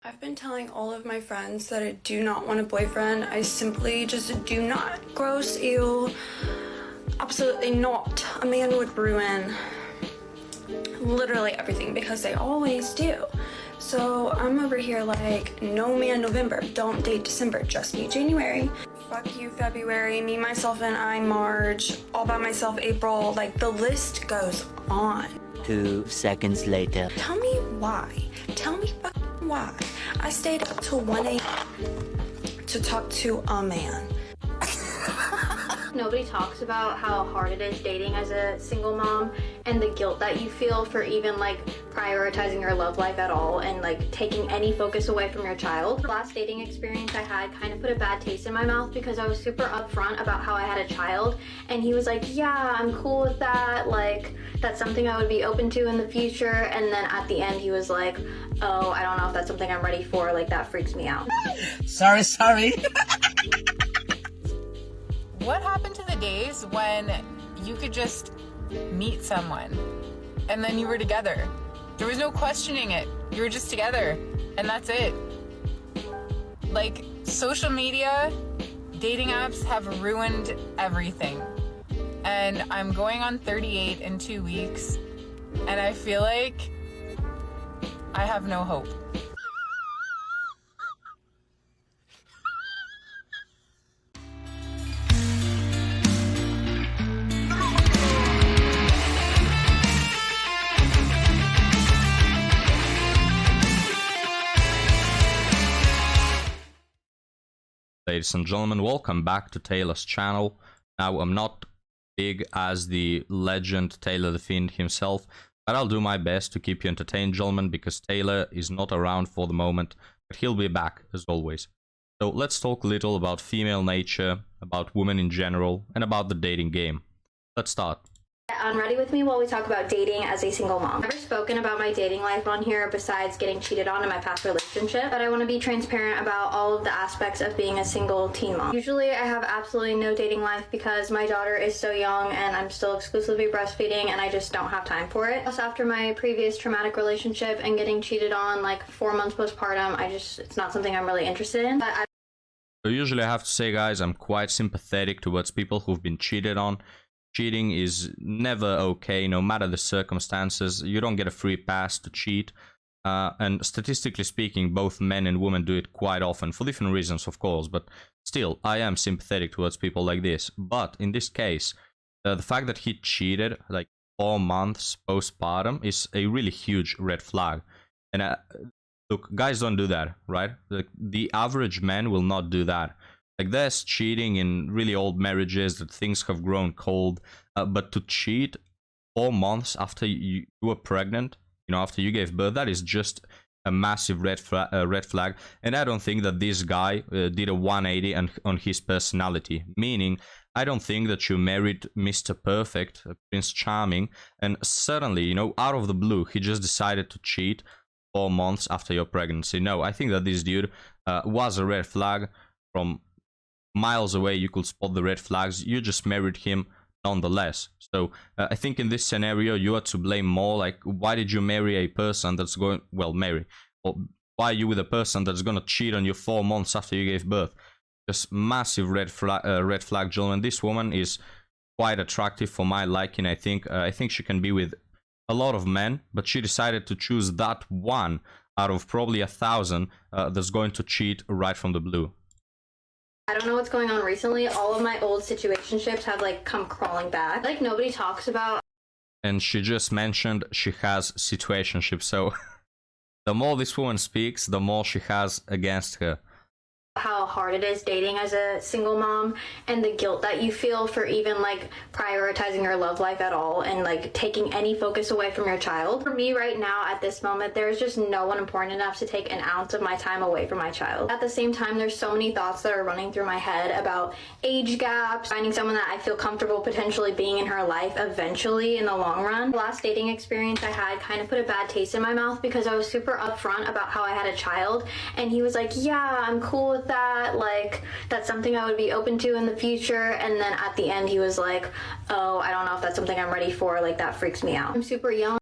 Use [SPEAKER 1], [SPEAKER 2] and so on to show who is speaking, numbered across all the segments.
[SPEAKER 1] I've been telling all of my friends that I do not want a boyfriend. I simply just do not. Gross, ew. Absolutely not. A man would ruin literally everything because they always do. So I'm over here like, no man November, don't date December, just me January. Fuck you February, me, myself, and I March, all by myself April, like the list goes on.
[SPEAKER 2] 2 seconds later.
[SPEAKER 1] Tell me why. Tell me why. I stayed up till 1 a.m. to talk to a man.
[SPEAKER 3] Nobody talks about how hard it is dating as a single mom and the guilt that you feel for even prioritizing your love life at all and taking any focus away from your child. The last dating experience I had kind of put a bad taste in my mouth because I was super upfront about how I had a child, and he was like, yeah, I'm cool with that, that's something I would be open to in the future. And then at the end he was like, oh, I don't know if that's something I'm ready for, that freaks me out.
[SPEAKER 2] Sorry.
[SPEAKER 4] What happened to the days when you could just meet someone and then you were together? There was no questioning it. You were just together and that's it. Social media, dating apps have ruined everything. And I'm going on 38 in 2 weeks and I feel like I have no hope.
[SPEAKER 5] Ladies and gentlemen, welcome back to Taylor's channel. Now, I'm not big as the legend Taylor the Fiend himself, but I'll do my best to keep you entertained, gentlemen, because Taylor is not around for the moment, but he'll be back as always. So let's talk a little about female nature, about women in general, and about the dating game. Let's start.
[SPEAKER 3] On Ready With Me while we talk about dating as a single mom. I've never spoken about my dating life on here besides getting cheated on in my past relationship, but I want to be transparent about all of the aspects of being a single teen mom. Usually I have absolutely no dating life because my daughter is so young and I'm still exclusively breastfeeding and I just don't have time for it. Plus, after my previous traumatic relationship and getting cheated on 4 months postpartum, it's not something I'm really interested in. But
[SPEAKER 5] So usually I have to say, guys, I'm quite sympathetic towards people who've been cheated on. Cheating is never okay, no matter the circumstances. You don't get a free pass to cheat. And statistically speaking, both men and women do it quite often, for different reasons, of course. But still, I am sympathetic towards people like this. But in this case, the fact that he cheated 4 months postpartum is a really huge red flag. And look, guys don't do that, right? The average man will not do that. There's cheating in really old marriages that things have grown cold, but to cheat 4 months after you were pregnant, after you gave birth, that is just a massive red flag. And I don't think that this guy did a 180 on his personality, meaning I don't think that you married Mr. Perfect, Prince Charming, and suddenly, out of the blue, he just decided to cheat 4 months after your pregnancy. No, I think that this dude was a red flag. From miles away you could spot the red flags. You just married him nonetheless. So I think in this scenario you are to blame more. Why did you marry a person that's going, well, marry, or why are you with a person that's gonna cheat on you 4 months after you gave birth? Just massive red flag, gentlemen. This woman is quite attractive for my liking. I think she can be with a lot of men, but she decided to choose that one out of probably 1,000 that's going to cheat right from the blue.
[SPEAKER 3] I don't know what's going on recently. All of my old situationships have come crawling back. Nobody talks about.
[SPEAKER 5] And she just mentioned she has situationships. So the more this woman speaks, the more she has against her.
[SPEAKER 3] How hard it is dating as a single mom and the guilt that you feel for even prioritizing your love life at all and taking any focus away from your child. For me right now at this moment, there's just no one important enough to take an ounce of my time away from my child. At the same time, there's so many thoughts that are running through my head about age gaps, finding someone that I feel comfortable potentially being in her life eventually in the long run. The last dating experience I had kind of put a bad taste in my mouth because I was super upfront about how I had a child, and he was like, yeah, I'm cool with that, that's something I would be open to in the future. And then at the end he was like, oh, I don't know if that's something I'm ready for, that freaks me out. I'm super young.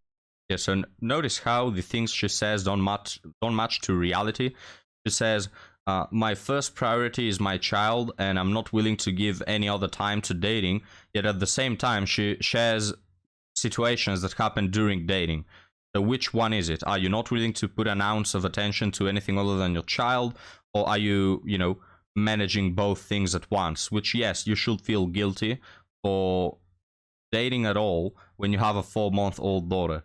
[SPEAKER 5] Yeah, so notice how the things she says don't match to reality. She says, my first priority is my child, and I'm not willing to give any other time to dating. Yet at the same time, she shares situations that happen during dating. So which one is it? Are you not willing to put an ounce of attention to anything other than your child? Or are you, managing both things at once? Which, yes, you should feel guilty for dating at all when you have a 4-month-old daughter.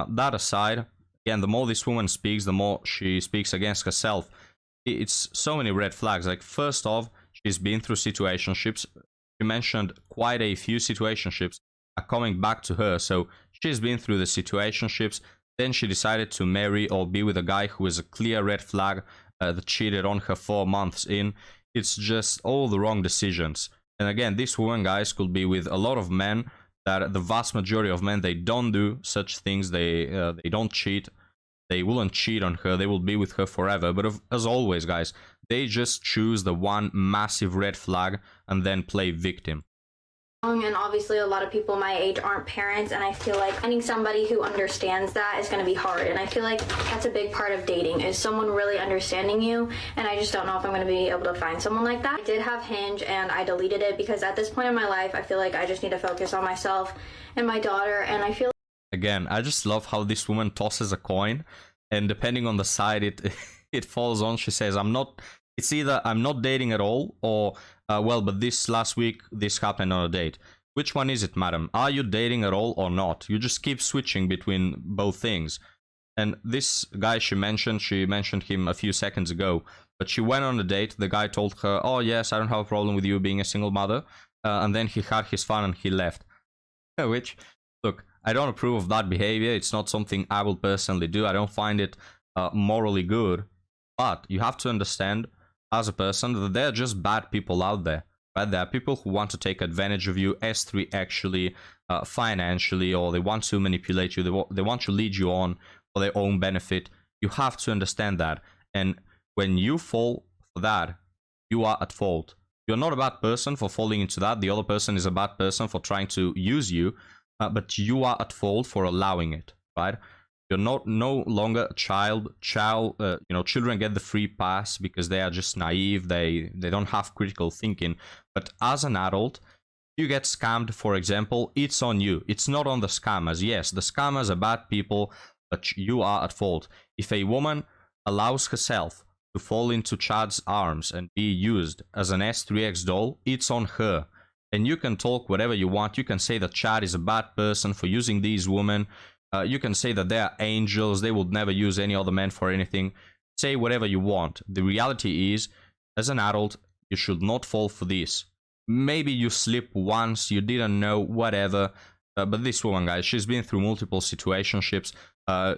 [SPEAKER 5] That aside, again, the more this woman speaks, the more she speaks against herself. It's so many red flags. Like, first off, she's been through situationships. She mentioned quite a few situationships are coming back to her. So she's been through the situationships. Then she decided to marry or be with a guy who is a clear red flag that cheated on her 4 months in. It's just all the wrong decisions. And again, this woman, guys, could be with a lot of men that the vast majority of men, they don't do such things. They don't cheat. They wouldn't cheat on her. They will be with her forever. But as always, guys, they just choose the one massive red flag and then play victim.
[SPEAKER 3] And obviously a lot of people my age aren't parents, and I feel like finding somebody who understands that is going to be hard. And I feel like that's a big part of dating, is someone really understanding you, and I just don't know if I'm going to be able to find someone like that. I did have Hinge and I deleted it because at this point in my life I feel like I just need to focus on myself and my daughter. And I feel
[SPEAKER 5] again, I just love how this woman tosses a coin, and depending on the side it falls on, she says, it's either I'm not dating at all, or well, but this last week this happened on a date. Which one is it, madam? Are you dating at all or not? You just keep switching between both things. And this guy she mentioned him a few seconds ago, but she went on a date. The guy told her, oh yes, I don't have a problem with you being a single mother, and then he had his fun and he left. Which, look, I don't approve of that behavior. It's not something I will personally do. I don't find it morally good. But you have to understand, as a person, that there are just bad people out there, right? There are people who want to take advantage of you, S3 actually, financially, or they want to manipulate you. They want to lead you on for their own benefit. You have to understand that. And when you fall for that, you are at fault. You're not a bad person for falling into that. The other person is a bad person for trying to use you, but you are at fault for allowing it, right? You're no longer a child. Children get the free pass because they are just naive. They don't have critical thinking. But as an adult, you get scammed, for example, it's on you. It's not on the scammers. Yes, the scammers are bad people, but you are at fault. If a woman allows herself to fall into Chad's arms and be used as an S3X doll, it's on her. And you can talk whatever you want. You can say that Chad is a bad person for using these women. You can say that they are angels, they would never use any other man for anything. Say whatever you want. The reality is, as an adult, you should not fall for this. Maybe you slip once, you didn't know, whatever. But this woman, guys, she's been through multiple situationships.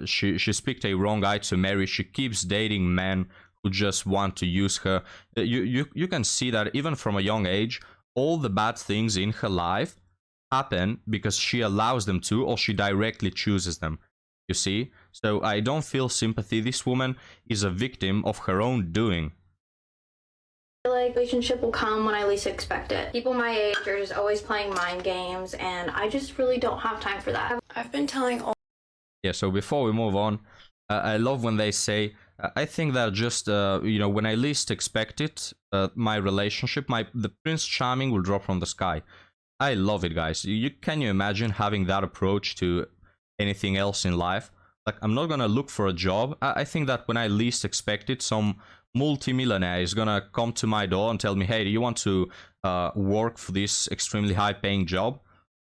[SPEAKER 5] She's picked a wrong guy to marry. She keeps dating men who just want to use her. You can see that even from a young age, all the bad things in her life happen because she allows them to, or she directly chooses them, you see? So I don't feel sympathy. This woman is a victim of her own doing.
[SPEAKER 3] I feel like relationship will come when I least expect it. People my age are just always playing mind games, and I just really don't have time for that.
[SPEAKER 1] I've been telling all.
[SPEAKER 5] Yeah, so before we move on, I love when they say, I think that just, when I least expect it, my relationship, the Prince Charming will drop from the sky. I love it, guys. Can you imagine having that approach to anything else in life? Like, I'm not gonna look for a job. I think that when I least expect it, some multi-millionaire is gonna come to my door and tell me, hey, do you want to work for this extremely high-paying job?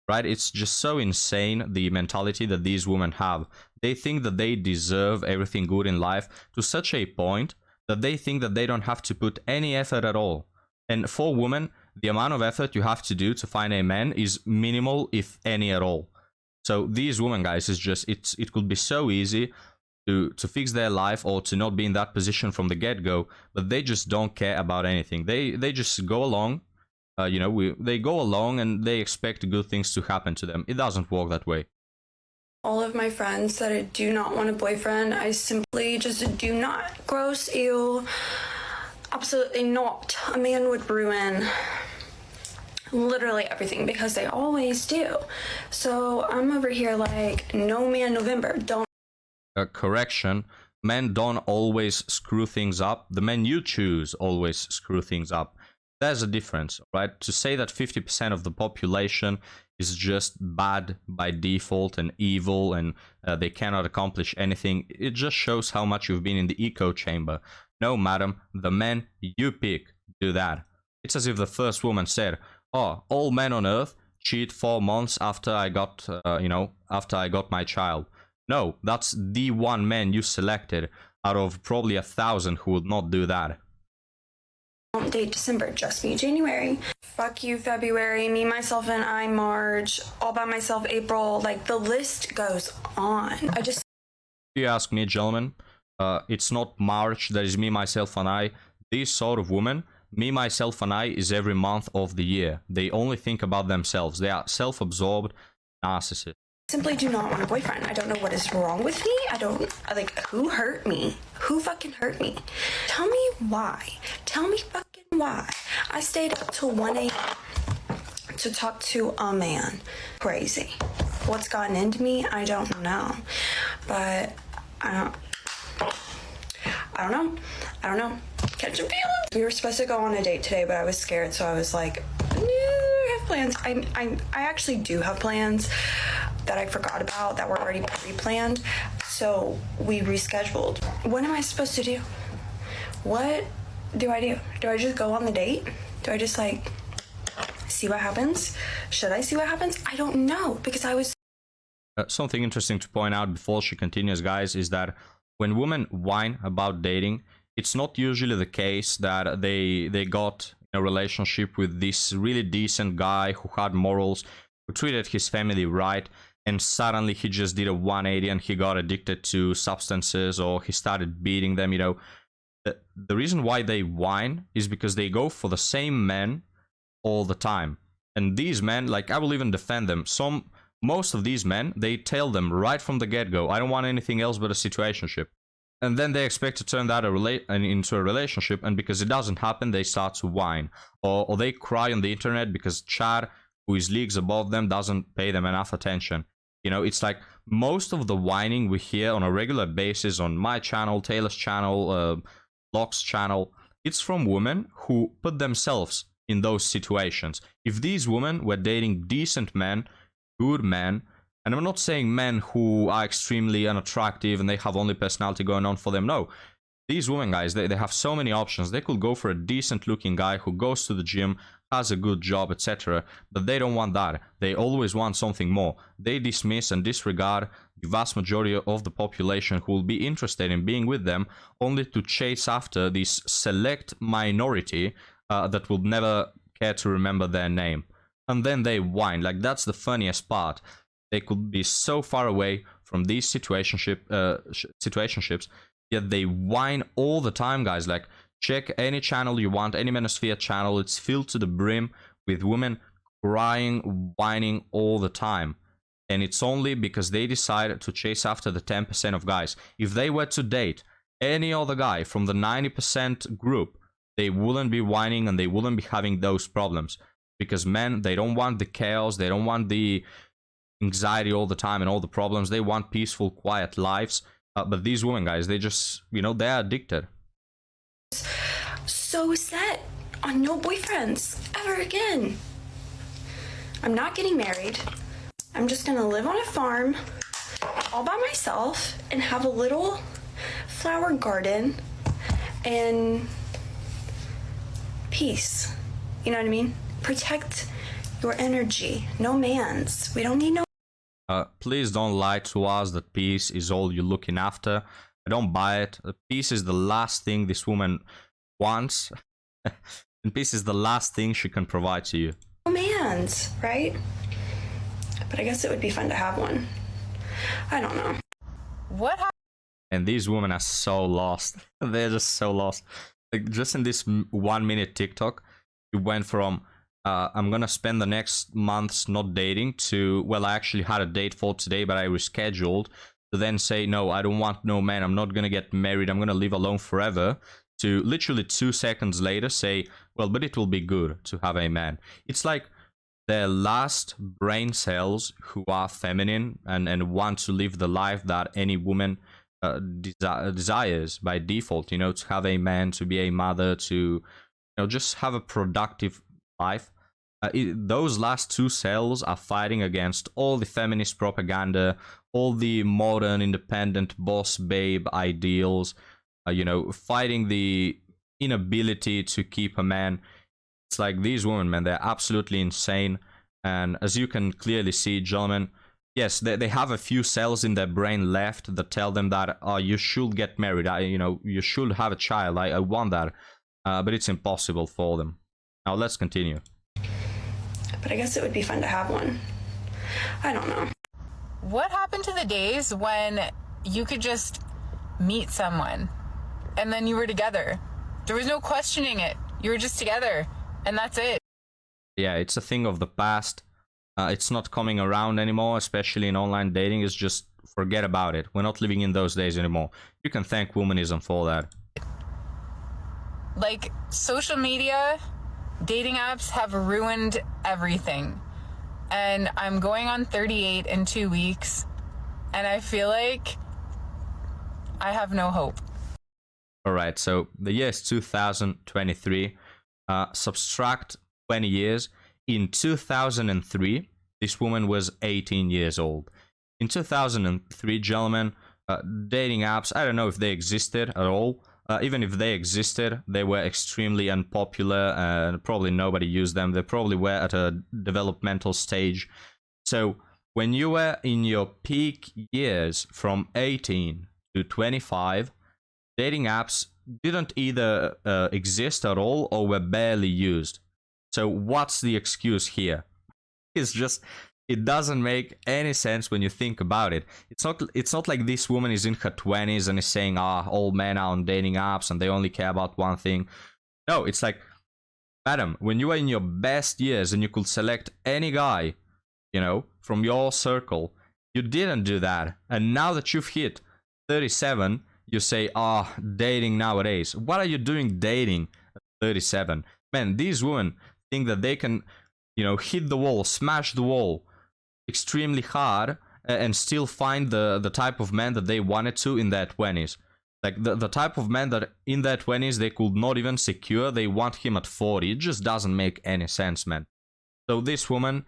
[SPEAKER 5] Right? It's just so insane, the mentality that these women have. They think that they deserve everything good in life to such a point that they think that they don't have to put any effort at all. And for women, the amount of effort you have to do to find a man is minimal, if any at all. So these women, guys, is just, it could be so easy to fix their life or to not be in that position from the get-go, but they just don't care about anything. They just go along, they go along and they expect good things to happen to them. It doesn't work that way.
[SPEAKER 1] All of my friends that I do not want a boyfriend, I simply just do not. Gross, ew, absolutely not. A man would ruin literally everything, because they always do. So I'm over here like, no man November, don't.
[SPEAKER 5] Correction, men don't always screw things up. The men you choose always screw things up. There's a difference, right? To say that 50% of the population is just bad by default and evil and they cannot accomplish anything, it just shows how much you've been in the echo chamber. No, madam, the men you pick do that. It's as if the first woman said, oh, all men on earth cheat 4 months after I got, after I got my child. No, that's the one man you selected out of probably 1,000 who would not do that.
[SPEAKER 1] Don't date December, just me January. Fuck you February, me, myself, and I March, all by myself April. Like, the list goes on.
[SPEAKER 5] If you ask me, gentlemen, it's not March that is me, myself, and I. These sort of women, me, myself, and I is every month of the year. They only think about themselves. They are self-absorbed narcissists.
[SPEAKER 1] Simply do not want a boyfriend. I don't know what is wrong with me. Who hurt me? Who fucking hurt me? Tell me why. Tell me fucking why. I stayed up till 1 a.m. to talk to a man. Crazy. What's gotten into me? I don't know. But I don't know. Catching feelings. We were supposed to go on a date today, but I was scared, so I was like, I have plans. I actually do have plans that I forgot about that were already pre-planned, so we rescheduled. What am I supposed to do? What do I do? Do I just go on the date? Do I just like see what happens? Should I see what happens? I don't know, because I was...
[SPEAKER 5] Something interesting to point out before she continues, guys, is that when women whine about dating, it's not usually the case that they got in a relationship with this really decent guy who had morals, who treated his family right, and suddenly he just did a 180 and he got addicted to substances or he started beating them, The reason why they whine is because they go for the same men all the time. And these men, like, I will even defend them. Most of these men, they tell them right from the get-go, I don't want anything else but a situationship. And then they expect to turn that into a relationship, and because it doesn't happen, they start to whine. Or they cry on the internet because Chad, who is leagues above them, doesn't pay them enough attention. It's like most of the whining we hear on a regular basis on my channel, Taylor's channel, Locke's channel, it's from women who put themselves in those situations. If these women were dating decent men, good men, and I'm not saying men who are extremely unattractive and they have only personality going on for them, no. These women, guys, they have so many options. They could go for a decent-looking guy who goes to the gym, has a good job, etc. But they don't want that. They always want something more. They dismiss and disregard the vast majority of the population who will be interested in being with them, only to chase after this select minority that will never care to remember their name. And then they whine. Like, that's the funniest part. They could be so far away from these situationships, yet they whine all the time, guys. Like, check any channel you want, any Manosphere channel, it's filled to the brim with women crying, whining all the time. And it's only because they decided to chase after the 10% of guys. If they were to date any other guy from the 90% group, they wouldn't be whining and they wouldn't be having those problems. Because men, they don't want the chaos, they don't want the anxiety all the time and all the problems. They want peaceful, quiet lives. But these women, guys, they just, they're addicted.
[SPEAKER 1] So set on no boyfriends ever again. I'm not getting married. I'm just gonna live on a farm all by myself and have a little flower garden and peace. You know what I mean? Protect your energy. No man's. We don't need no...
[SPEAKER 5] Please don't lie to us that peace is all you're looking after. I don't buy it. Peace is the last thing this woman wants. And peace is the last thing she can provide to you.
[SPEAKER 1] No man's, right? But I guess it would be fun to have one. I don't know.
[SPEAKER 4] What happened?
[SPEAKER 5] And these women are so lost. They're just so lost. Like, just in this 1 minute TikTok, you went from I'm gonna spend the next months not dating to, well, I actually had a date for today, but I rescheduled, to then say, no, I don't want no man, I'm not gonna get married, I'm gonna live alone forever, to literally 2 seconds later say, well, but it will be good to have a man. It's like their last brain cells who are feminine and want to live the life that any woman desires by default, you know, to have a man, to be a mother, to, you know, just have a productive life. Those last two cells are fighting against all the feminist propaganda, all the modern independent boss babe ideals, you know, fighting the inability to keep a man. It's like these women, man, they're absolutely insane. And as you can clearly see, gentlemen, yes, they have a few cells in their brain left that tell them that, oh, you should get married, you know, you should have a child, I want that. But it's impossible for them. Now let's continue.
[SPEAKER 1] But I guess it would be fun to have one. I don't know.
[SPEAKER 4] What happened to the days when you could just meet someone and then you were together? There was no questioning it. You were just together and that's it.
[SPEAKER 5] Yeah, it's a thing of the past. It's not coming around anymore, especially in online dating. It's just forget about it. We're not living in those days anymore. You can thank womanism for that.
[SPEAKER 4] Like, social media, dating apps have ruined everything. And I'm going on 38 in 2 weeks, and I feel like I have no hope.
[SPEAKER 5] Alright, so the year is 2023. Subtract 20 years. In 2003, this woman was 18 years old. In 2003, gentlemen, dating apps, I don't know if they existed at all. Even if they existed, they were extremely unpopular and probably nobody used them. They probably were at a developmental stage. So when you were in your peak years from 18 to 25, dating apps didn't either exist at all or were barely used. So what's the excuse here? It's just, it doesn't make any sense when you think about it. It's not like this woman is in her 20s and is saying, all men are on dating apps and they only care about one thing. No, it's like, madam, when you were in your best years and you could select any guy, you know, from your circle, you didn't do that. And now that you've hit 37, you say, dating nowadays. What are you doing dating at 37? Man, these women think that they can, you know, hit the wall, smash the wall extremely hard and still find the type of man that they wanted to in their 20s. Like the type of man that in their 20s they could not even secure, they want him at 40. It just doesn't make any sense, man. So this woman,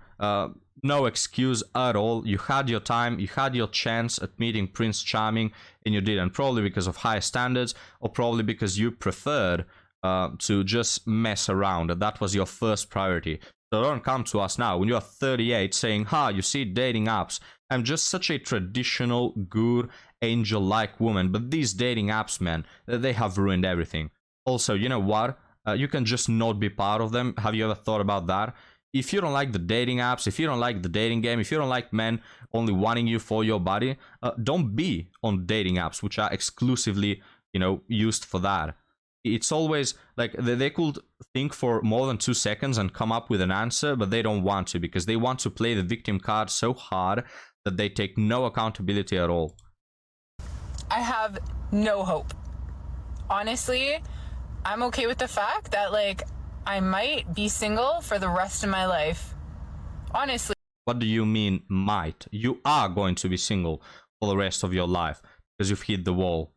[SPEAKER 5] no excuse at all. You had your time, you had your chance at meeting Prince Charming and you didn't. Probably because of high standards or probably because you preferred to just mess around. That was your first priority. So don't come to us now when you're 38 saying, you see, dating apps. I'm just such a traditional, good, angel-like woman. But these dating apps, man, they have ruined everything. Also, you know what? You can just not be part of them. Have you ever thought about that? If you don't like the dating apps, if you don't like the dating game, if you don't like men only wanting you for your body, don't be on dating apps, which are exclusively, you know, used for that. It's always like they could think for more than 2 seconds and come up with an answer, but they don't want to because they want to play the victim card so hard that they take no accountability at all.
[SPEAKER 4] I have no hope. Honestly, I'm okay with the fact that, like, I might be single for the rest of my life. Honestly.
[SPEAKER 5] What do you mean might? You are going to be single for the rest of your life because you've hit the wall.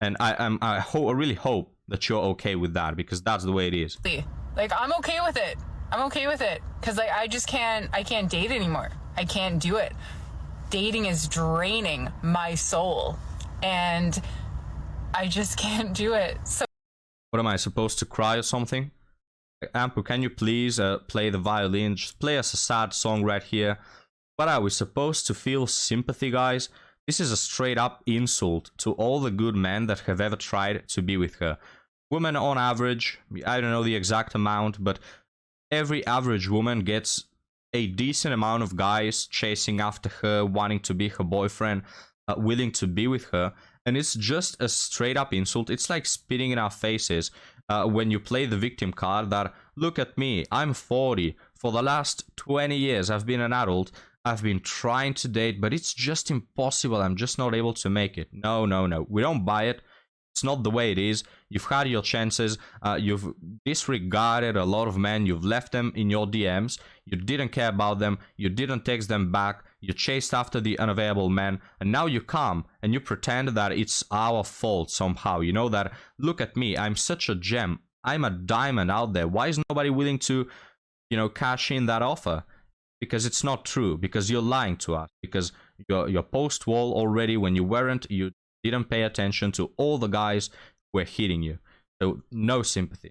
[SPEAKER 5] And I really hope that you're okay with that because that's the way it is.
[SPEAKER 4] Like, I'm okay with it. I'm okay with it because, like, I can't date anymore. I can't do it. Dating is draining my soul and I just can't do it. So
[SPEAKER 5] what am I supposed to cry or something? Ampu, can you please play the violin? Just play us a sad song right here. What are we supposed to feel sympathy, guys? This is a straight up insult to all the good men that have ever tried to be with her. Women on average, I don't know the exact amount, but every average woman gets a decent amount of guys chasing after her, wanting to be her boyfriend, willing to be with her. And it's just a straight up insult. It's like spitting in our faces when you play the victim card that, look at me, I'm 40. For the last 20 years, I've been an adult. I've been trying to date, but it's just impossible. I'm just not able to make it. No, no, no. We don't buy it. It's not the way it is. You've had your chances. You've disregarded a lot of men. You've left them in your DMs. You didn't care about them. You didn't text them back. You chased after the unavailable men. And now you come and you pretend that it's our fault somehow. You know that, look at me. I'm such a gem. I'm a diamond out there. Why is nobody willing to, cash in that offer? Because it's not true. Because you're lying to us. Because you're post-wall already when you weren't. You didn't pay attention to all the guys who were hitting you. So no sympathy.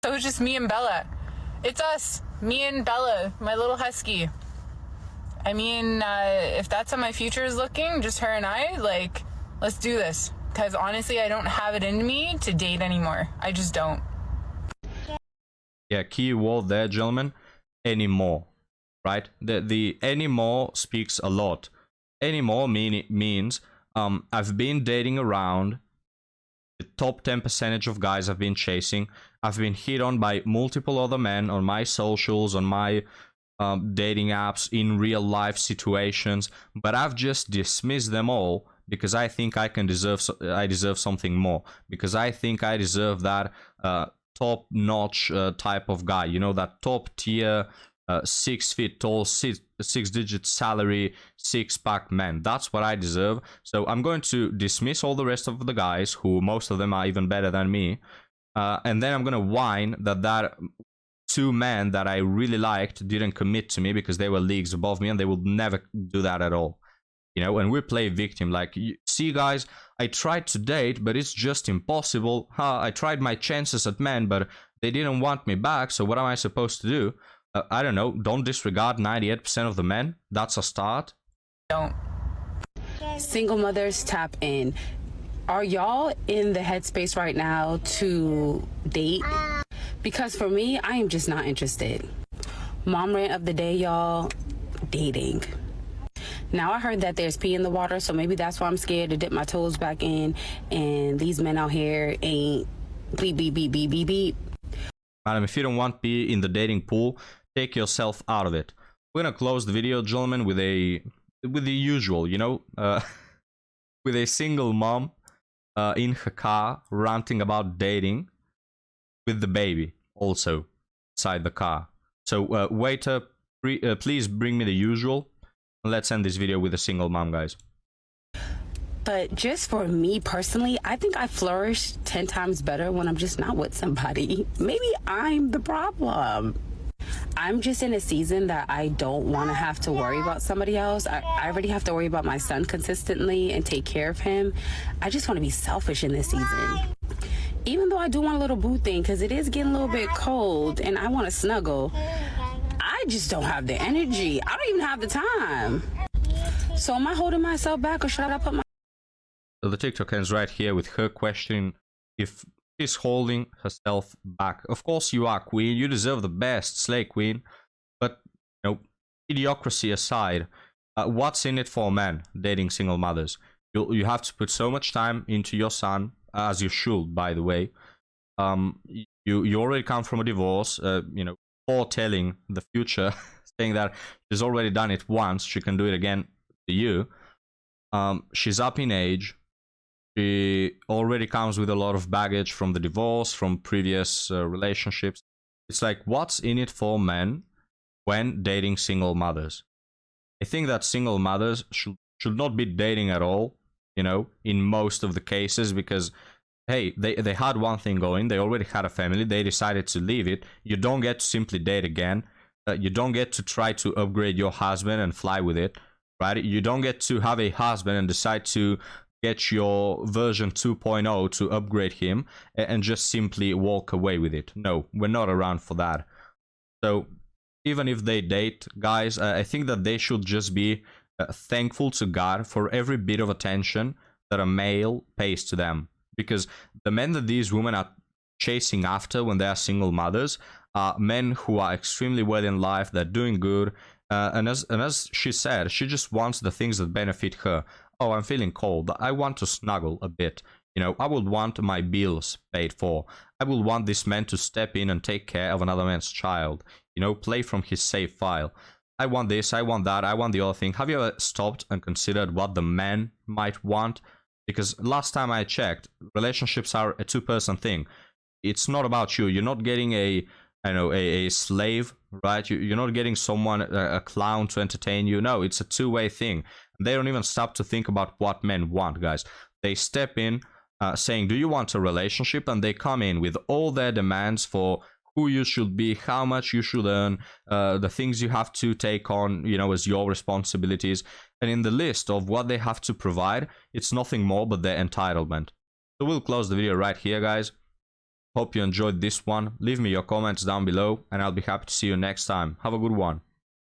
[SPEAKER 4] So it's just me and Bella. It's us, me and Bella, my little husky. I mean, if that's how my future is looking, just her and I, like, let's do this. Because honestly, I don't have it in me to date anymore. I just don't.
[SPEAKER 5] Yeah, key word there, gentlemen. Anymore, right? The anymore speaks a lot. Anymore means I've been dating around the top 10% of guys I've been chasing. I've been hit on by multiple other men on my socials, on my dating apps, in real life situations, but I've just dismissed them all because I think I deserve something more, because I think I deserve that top-notch type of guy, that top tier 6 feet tall, six-digit salary, six-pack man. That's what I deserve. So I'm going to dismiss all the rest of the guys, who most of them are even better than me, and then I'm going to whine that 2 men that I really liked didn't commit to me because they were leagues above me, and they will never do that at all. And we play victim. Like, see guys, I tried to date, but it's just impossible. I tried my chances at men, but they didn't want me back, so what am I supposed to do? I don't know, don't disregard 98% of the men. That's a start.
[SPEAKER 4] Don't.
[SPEAKER 6] Single mothers, tap in. Are y'all in the headspace right now to date? Because for me, I am just not interested. Mom rant of the day, y'all, dating. Now I heard that there's pee in the water, so maybe that's why I'm scared to dip my toes back in, and these men out here ain't beep, beep, beep, beep, beep, beep.
[SPEAKER 5] Madam, if you don't want pee in the dating pool, take yourself out of it. We're gonna close the video, gentlemen, with the usual, with a single mom in her car ranting about dating with the baby also inside the car. So waiter, please bring me the usual. Let's end this video with a single mom, guys.
[SPEAKER 6] But just for me personally, I think I flourish 10 times better when I'm just not with somebody. Maybe I'm the problem. I'm just in a season that I don't want to have to worry about somebody else. I already have to worry about my son consistently and take care of him. I just want to be selfish in this season. Even though I do want a little boo thing, because it is getting a little bit cold and I want to snuggle, I just don't have the energy. I don't even have the time. So am I holding myself back, or should I put my...
[SPEAKER 5] So the TikTok ends right here with her questioning if she's holding herself back. Of course you are, queen. You deserve the best, slay queen. But, idiocracy aside, what's in it for men dating single mothers? You have to put so much time into your son, as you should, by the way. You already come from a divorce, foretelling the future, saying that she's already done it once, she can do it again to you. She's up in age. She already comes with a lot of baggage from the divorce, from previous relationships. It's like, what's in it for men when dating single mothers? I think that single mothers should not be dating at all, in most of the cases, because hey, they had one thing going, they already had a family, they decided to leave it. You don't get to simply date again. You don't get to try to upgrade your husband and fly with it, right? You don't get to have a husband and decide to get your version 2.0 to upgrade him and just simply walk away with it. No, we're not around for that. So even if they date, guys, I think that they should just be thankful to God for every bit of attention that a male pays to them. Because the men that these women are chasing after when they are single mothers are men who are extremely well in life, they're doing good, and as she said, she just wants the things that benefit her. Oh, I'm feeling cold, I want to snuggle a bit, I would want my bills paid for, I would want this man to step in and take care of another man's child, play from his save file. I want this, I want that, I want the other thing. Have you ever stopped and considered what the man might want? Because last time I checked, relationships are a two-person thing. It's not about you. You're not getting a slave, right? You're not getting someone, a clown to entertain you. No, it's a two-way thing. They don't even stop to think about what men want, guys. They step in saying, do you want a relationship? And they come in with all their demands for who you should be, how much you should earn, the things you have to take on, you know, as your responsibilities. And in the list of what they have to provide, it's nothing more but their entitlement. So we'll close the video right here, guys. Hope you enjoyed this one. Leave me your comments down below, and I'll be happy to see you next time. Have a good one.